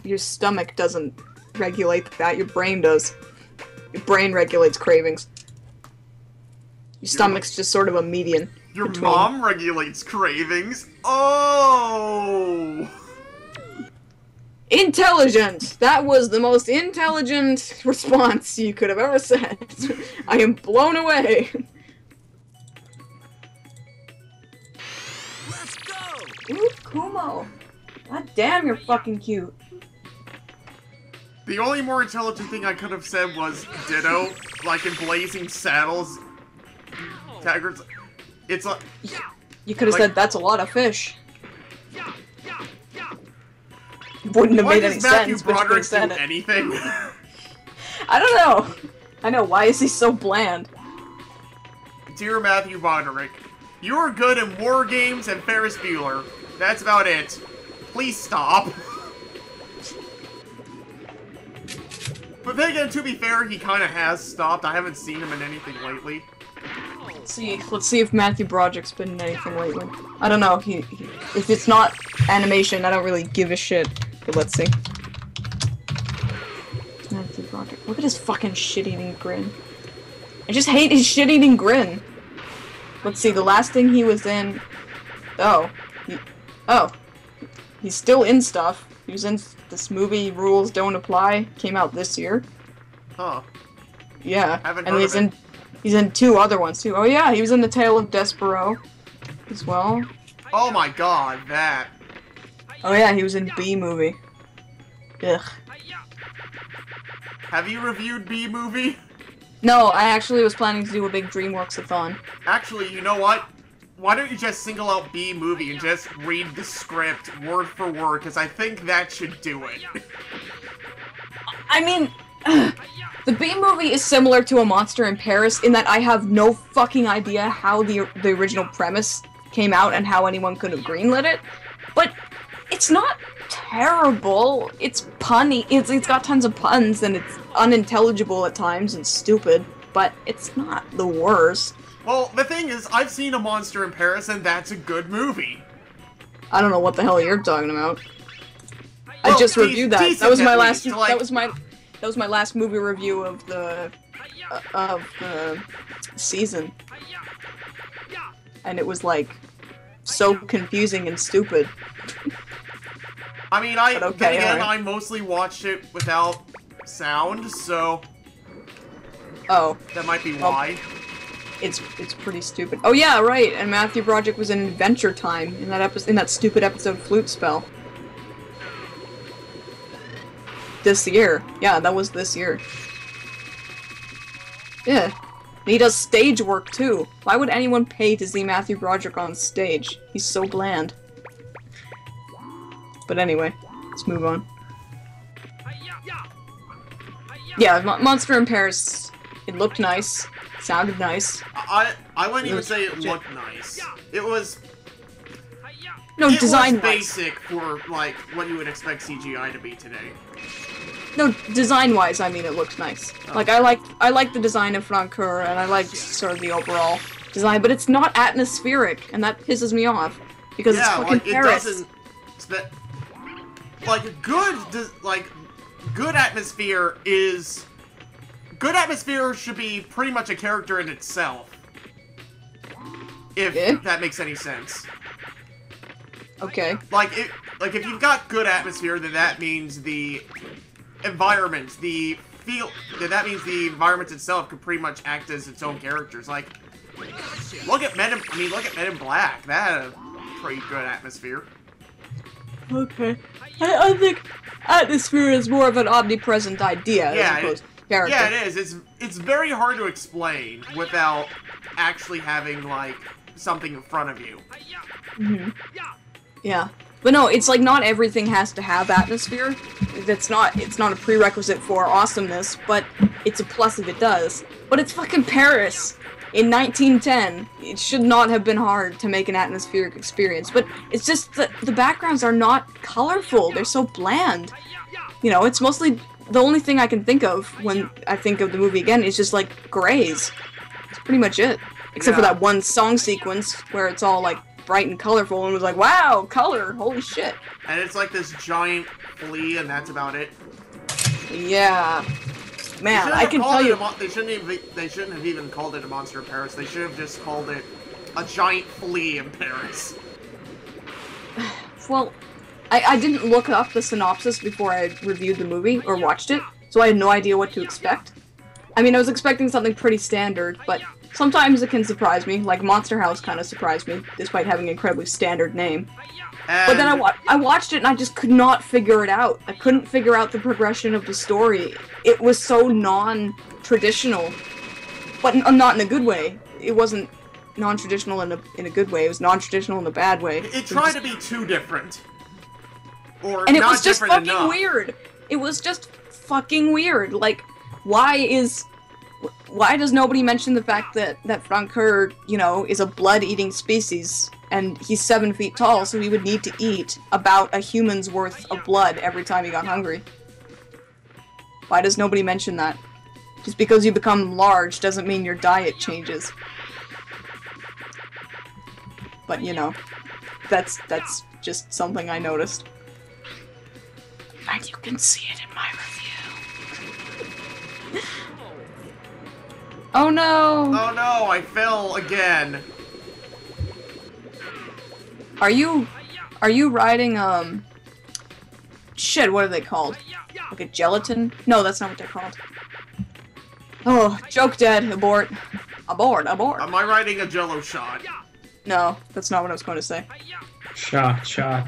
your stomach doesn't regulate that, your brain does. Your brain regulates cravings. Your stomach's just sort of a median. Your mom regulates cravings? Oh! Intelligent! That was the most intelligent response you could have ever said. I am blown away. Let's go! Ooh, Kumo. God damn, you're fucking cute. The only more intelligent thing I could have said was Ditto, like in Blazing Saddles. Taggart's... It's like... You could have said, that's a lot of fish. Wouldn't have made any sense, but you could have said it. Anything? I don't know. I know, why is he so bland? Dear Matthew Broderick, you are good in war games and Ferris Bueller. That's about it. Please stop. But then again, to be fair, he kind of has stopped. I haven't seen him in anything lately. Let's see if Matthew Broderick's been in anything lately. I don't know, if it's not animation, I don't really give a shit. But let's see. Matthew Broderick. Look at his fucking shit-eating grin. I just hate his shit-eating grin. Let's see, the last thing he was in... Oh. He's still in stuff. He was in this movie, Rules Don't Apply. Came out this year. Huh. Yeah. Haven't and heard of it. He's in 2 other ones, too. Oh yeah, he was in The Tale of Despero as well. Oh my god, that. Oh yeah, he was in B-Movie. Ugh. Have you reviewed B-Movie? No, I actually was planning to do a big DreamWorks-a-thon. Actually, you know what? Why don't you just single out B-Movie and just read the script word for word, because I think that should do it. I mean, the B-Movie is similar to A Monster in Paris in that I have no fucking idea how the original premise came out and how anyone could have greenlit it, but it's not terrible. It's punny. It's got tons of puns and it's unintelligible at times and stupid, but it's not the worst. Well, the thing is, I've seen A Monster in Paris and that's a good movie. I don't know what the hell you're talking about. Well, I just reviewed that. That was my last. Least, like... That was my last movie review of the season, and it was like so confusing and stupid. I mean, I mostly watched it without sound, so oh, that might be why. It's pretty stupid. Oh yeah, right. And Matthew Broderick was in Adventure Time in that stupid episode of Flute Spell. This year. Yeah, that was this year. Yeah. And he does stage work, too. Why would anyone pay to see Matthew Broderick on stage? He's so bland. But anyway, let's move on. Yeah, Monster in Paris, it looked nice. Sounded nice. I wouldn't even say it looked nice. It was... No, design was basic for, like, what you would expect CGI to be today. No, design-wise, I mean, it looks nice. Oh. Like, I like the design of Francoeur, and I like sort of the overall design, but it's not atmospheric, and that pisses me off. Because it's fucking Paris. It doesn't... good atmosphere is... Good atmosphere should be pretty much a character in itself. If that makes any sense. Okay. Like, if you've got good atmosphere, then that means the environment, that means the environment itself could pretty much act as its own characters. Like, look at Men in Black. That had a pretty good atmosphere. Okay. I think atmosphere is more of an omnipresent idea as opposed to character. Yeah, it is. It's very hard to explain without actually having, like, something in front of you. Mm-hmm. Yeah. But no, it's like not everything has to have atmosphere. It's not a prerequisite for awesomeness, but it's a plus if it does. But it's fucking Paris in 1910. It should not have been hard to make an atmospheric experience, but it's just that the backgrounds are not colorful. They're so bland. You know, it's mostly the only thing I can think of when I think of the movie again is just like grays. That's pretty much it. Except for that one song sequence where it's all like bright and colorful and was like, wow, color, holy shit. And it's like this giant flea, and that's about it. Yeah. Man, I can tell you... They shouldn't have even called it a monster in Paris. They should have just called it a giant flea in Paris. Well, I didn't look up the synopsis before I reviewed the movie, or watched it, so I had no idea what to expect. I mean, I was expecting something pretty standard, but sometimes it can surprise me, like Monster House kind of surprised me, despite having an incredibly standard name. But then I watched it and I just could not figure it out. I couldn't figure out the progression of the story. It was so non-traditional, but not in a good way. It wasn't non-traditional in a good way. It was non-traditional in a bad way. It tried to be too different. Or and it not was just different fucking enough. weird. It was just fucking weird. Like, why does nobody mention the fact that Francoeur, you know, is a blood-eating species, and he's 7 feet tall, so he would need to eat about a human's worth of blood every time he got hungry? Why does nobody mention that? Just because you become large doesn't mean your diet changes. But, you know, that's just something I noticed. And you can see it in my review. Oh no! Oh no, I fell again. Are you riding, shit, what are they called? Like a gelatin? No, that's not what they're called. Oh, joke dead, abort. Abort. Am I riding a Jello shot? No, that's not what I was going to say. Shot. Sorry,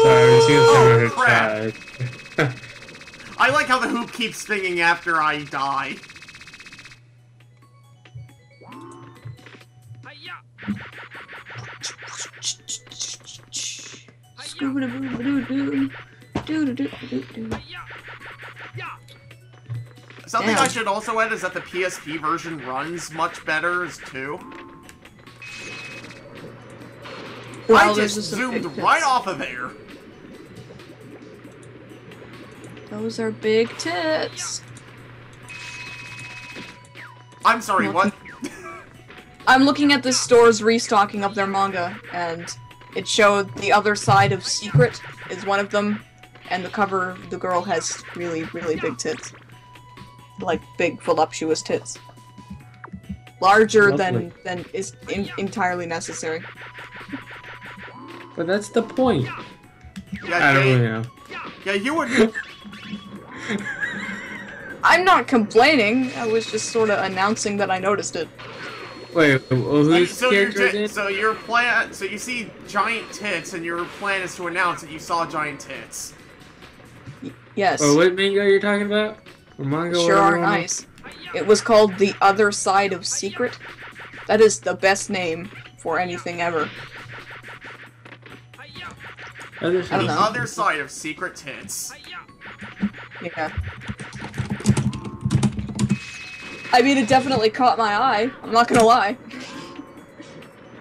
Oh, crap. I like how the hoop keeps spinning after I die. Something I should also add is that the PSP version runs much better too. Well, I just zoomed right off of there. Those are big tits. I'm sorry, what? I'm looking at this store's restocking of their manga, and it showed The Other Side of Secret is one of them, and the cover, the girl has really, really big tits. Like, big, voluptuous tits. Larger than is entirely necessary. But that's the point. Yeah, I don't really know. Yeah, you would... I'm not complaining, I was just sort of announcing that I noticed it. Wait, well, who's character again? So your plan, so you see giant tits, and your plan is to announce that you saw giant tits. Yes. Oh, what manga you're talking about? Or manga? Sure are nice. It was called The Other Side of Secret. That is the best name for anything ever. The Other Side of Secret Tits. Yeah. I mean, it definitely caught my eye. I'm not gonna lie.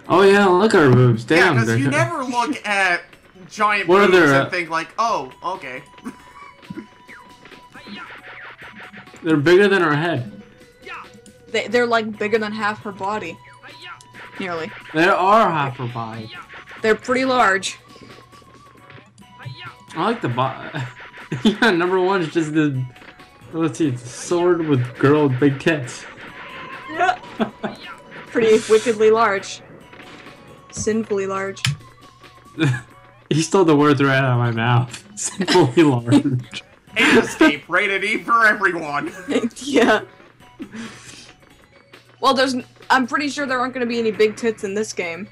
Oh yeah, look at her boobs. Damn. Yeah, because you never look at giant What boobs are and think like, oh, okay. They're bigger than her head. They're like bigger than half her body. Nearly. They are half her body. They're pretty large. I like the body. Yeah, number one is just the... Let's see, it's a sword with girl with big tits. Yeah. Pretty wickedly large. Sinfully large. You stole the words right out of my mouth. Sinfully large. Escape, rated E for everyone. Yeah. Well, I'm pretty sure there aren't going to be any big tits in this game.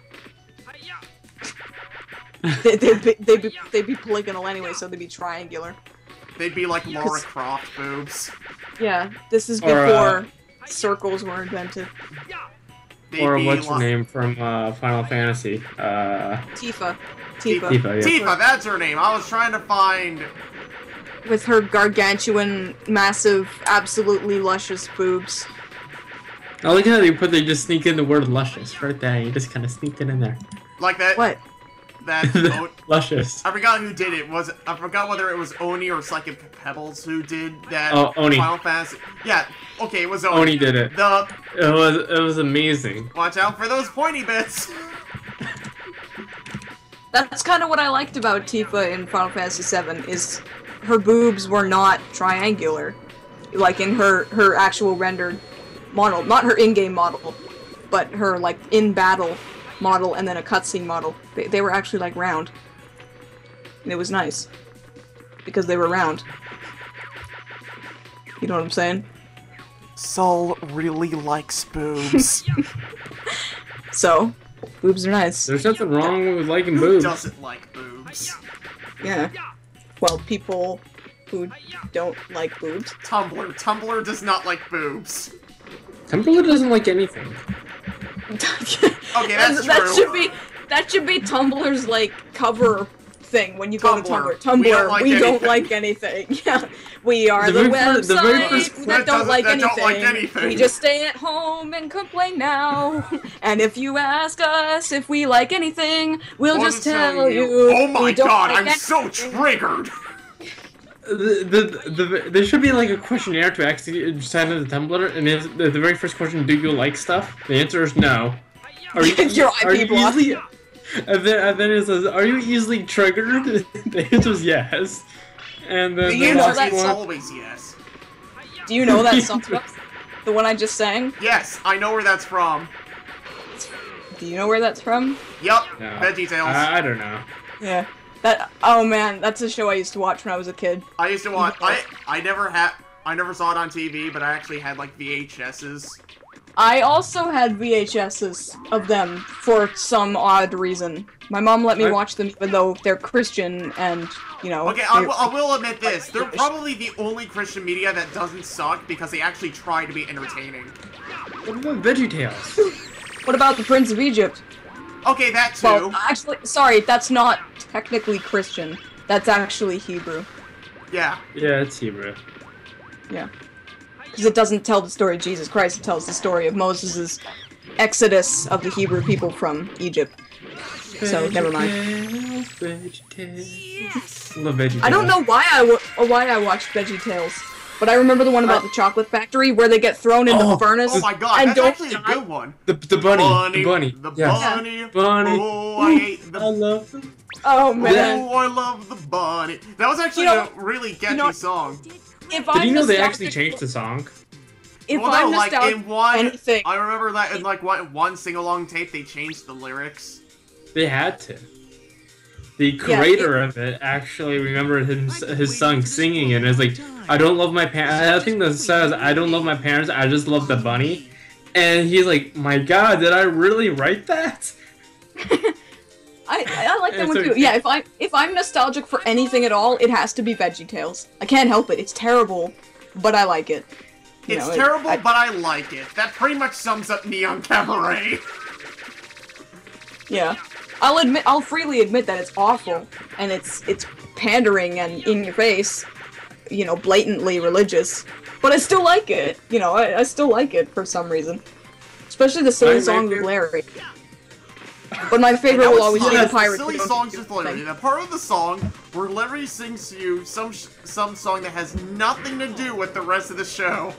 They'd be polygonal anyway, so they'd be triangular. They'd be like Lara Croft boobs. Yeah, this is before circles were invented. Or what's her name from Final Fantasy? Tifa. Tifa, yeah. Tifa, that's her name. I was trying to find... With her gargantuan, massive, absolutely luscious boobs. I like how they just sneak in the word luscious right there. You just kind of sneak it in there. Like that? What? that. Luscious. I forgot who did it. I forgot whether it was Oni or Psychic Pebbles who did that. Oh, Oni. Final Fantasy. Yeah. Okay, it was Oni. Oni did it. It was amazing. Watch out for those pointy bits. That's kind of what I liked about Tifa in Final Fantasy VII, is her boobs were not triangular, like in her actual rendered model. Not her in-game model, but her, like, in-battle model and then a cutscene model. They were actually, like, round. And it was nice. Because they were round. You know what I'm saying? Sol really likes boobs. So, boobs are nice. There's nothing wrong with liking Who boobs. doesn't like boobs? Yeah. Well, people who don't like boobs. Tumblr. Tumblr does not like boobs. Tumblr doesn't like anything. Okay, that's true. That should be Tumblr's, like, cover thing when you go to Tumblr. We don't Tumblr, like we don't anything. like anything. Yeah, we are the website that don't like anything. We just stay at home and complain now. And if you ask us if we like anything, we'll just tell you. Oh my we don't god, like I'm so anything. triggered! There should be like a questionnaire to actually sign into Tumblr, and if the very first question, do you like stuff? The answer is no. Are you, Your IP block. easily, and then it says, are you easily triggered? The answer is yes. And then Do you the know last that's It's one, always yes. Do you know that song? The one I just sang? Yes, I know where that's from. Do you know where that's from? Yep, No. VeggieTales. I don't know. Yeah. Oh man, that's a show I used to watch when I was a kid. I used to watch. I never saw it on TV, but I actually had like VHSs. I also had VHSs of them for some odd reason. My mom let me watch them even though they're Christian and, you know... Okay, I will admit this. They're probably the only Christian media that doesn't suck because they actually try to be entertaining. What about VeggieTales? What about the Prince of Egypt? Okay, that too. Well, actually, sorry, that's not technically Christian. That's actually Hebrew. Yeah. Yeah, it's Hebrew. Yeah. Because it doesn't tell the story of Jesus Christ, it tells the story of Moses' exodus of the Hebrew people from Egypt. So, never mind. VeggieTales. Love VeggieTales. I don't know why I watched VeggieTales, but I remember the one about the chocolate factory where they get thrown into the furnace. Oh my god, and that's don't actually a good one. The bunny. The bunny. The Yes. bunny. Bunny. Oh, I hate the I love them. Oh man. Oh, I love the bunny. That was actually a really catchy song. If Did you know they nostalgic actually changed for- the song? If Well, I'm no, like nostalgic in for one, anything, I remember that in like one sing-along tape, they changed the lyrics. They had to. The creator of it actually remembered his son singing it. It's like, I don't love my parents. I think that says, I don't love my parents, I just love the bunny. And he's like, my god, did I really write that? I like that It's one too. okay. Yeah, if I'm nostalgic for anything at all, it has to be VeggieTales. I can't help it. It's terrible, but I like it. You It's know, terrible, but I like it. That pretty much sums up Neon Cabaret. Yeah. I'll freely admit that it's awful, and it's pandering and in your face, you know, blatantly religious. But I still like it. You know, I still like it for some reason. Especially the silly song with Larry. But my favorite will always be the pirate. Silly songs with Larry. The part of the song where Larry sings to you some song that has nothing to do with the rest of the show.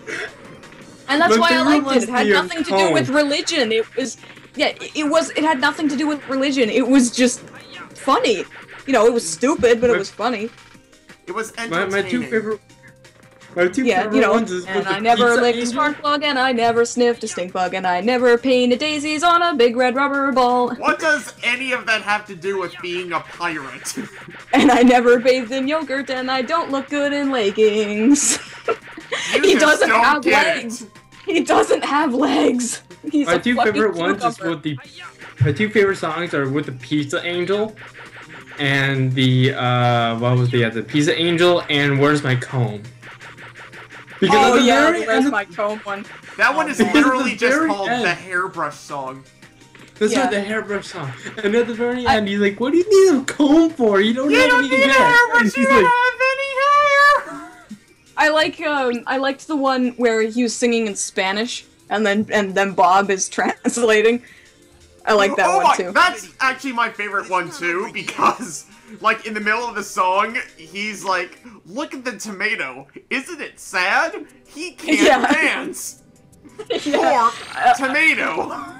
And that's My why I favorite liked it. one's It had the nothing to do with religion. It was, yeah, it had nothing to do with religion. It was just funny. You know, it was stupid, but it was funny. It was entertaining. My two favorite ones is and with the I never pizza licked a angel. spark plug, and I never sniffed a stink bug, and I never painted daisies on a big red rubber ball. What does any of that have to do with being a pirate? And I never bathed in yogurt, and I don't look good in leggings. You He just doesn't don't have get legs. it. He doesn't have legs. He's My a two fucking favorite ones is cucumber. with the. My two favorite songs are with the Pizza Angel, and the what was the Pizza Angel and Where's My Comb. Because Oh at the yeah, very where's end- my comb one? That one is man. literally At the just very called end. the Hairbrush Song. That's Yeah. not the hairbrush song. And at the very end, he's like, "What do you need a comb for? You don't You have don't any need a hair." hairbrush, And you he's don't like, have any hair! I liked the one where he was singing in Spanish, and then Bob is translating. I like that one too. That's actually my favorite one too, because, like, in the middle of the song, he's like, look at the tomato. Isn't it sad? He can't dance. Poor tomato.